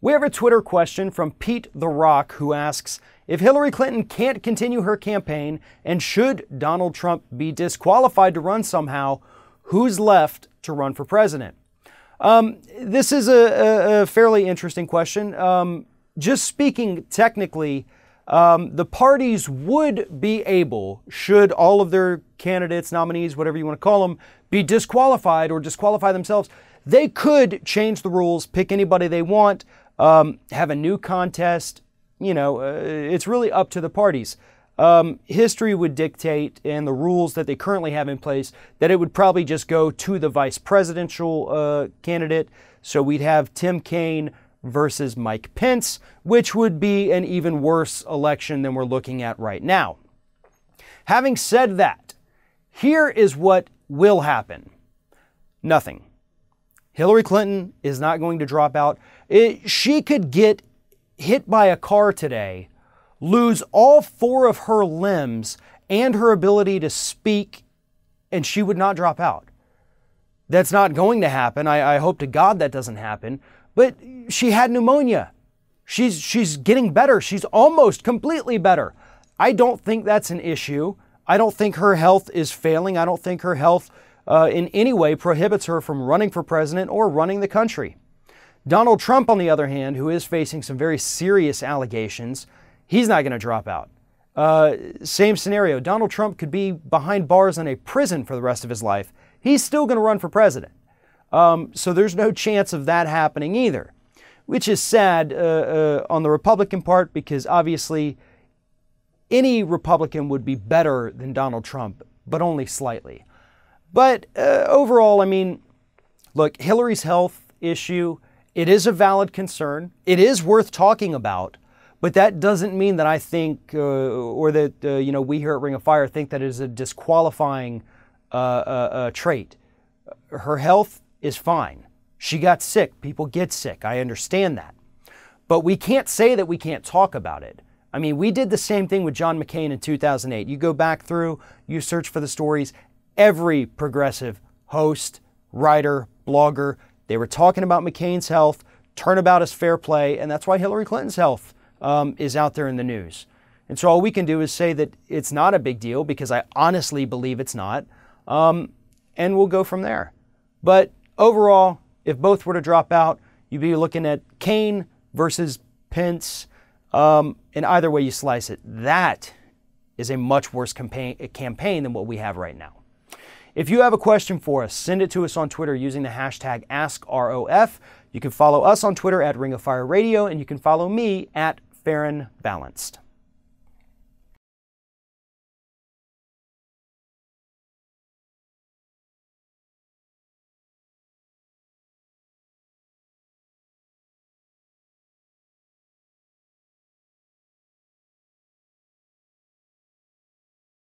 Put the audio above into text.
We have a Twitter question from Pete the Rock who asks, if Hillary Clinton can't continue her campaign and should Donald Trump be disqualified to run somehow, who's left to run for president? This is a fairly interesting question. Just speaking technically, the parties would be able, should all of their candidates, nominees, whatever you want to call them, be disqualified or disqualify themselves, they could change the rules, pick anybody they want, have a new contest. You know, it's really up to the parties. History would dictate, and the rules that they currently have in place, that it would probably just go to the vice presidential candidate. So we'd have Tim Kaine versus Mike Pence, which would be an even worse election than we're looking at right now. Having said that, here is what will happen. Nothing. Hillary Clinton is not going to drop out. She could get hit by a car today, lose all 4 of her limbs and her ability to speak, and she would not drop out. That's not going to happen. I hope to God that doesn't happen. But she had pneumonia. She's getting better. She's almost completely better. I don't think that's an issue. I don't think her health is failing. I don't think her health in any way prohibits her from running for president or running the country. Donald Trump, on the other hand, who is facing some very serious allegations, he's not going to drop out. Same scenario. Donald Trump could be behind bars in a prison for the rest of his life. He's still going to run for president. So there's no chance of that happening either, which is sad on the Republican part, because obviously any Republican would be better than Donald Trump, but only slightly. But overall, I mean, look, Hillary's health issue, it is a valid concern. It is worth talking about, but that doesn't mean that I think, or that, we here at Ring of Fire think that it is a disqualifying trait. Her health is fine. She got sick. People get sick. I understand that. But we can't say that we can't talk about it. I mean, we did the same thing with John McCain in 2008. You go back through, you search for the stories, every progressive host, writer, blogger, they were talking about McCain's health, turnabout is fair play, and that's why Hillary Clinton's health is out there in the news. And so all we can do is say that it's not a big deal, because I honestly believe it's not, and we'll go from there. But overall, if both were to drop out, you'd be looking at Kaine versus Pence, and either way you slice it, that is a much worse campaign than what we have right now. If you have a question for us, send it to us on Twitter using the hashtag AskROF. You can follow us on Twitter at Ring of Fire Radio, and you can follow me at Farron Balanced.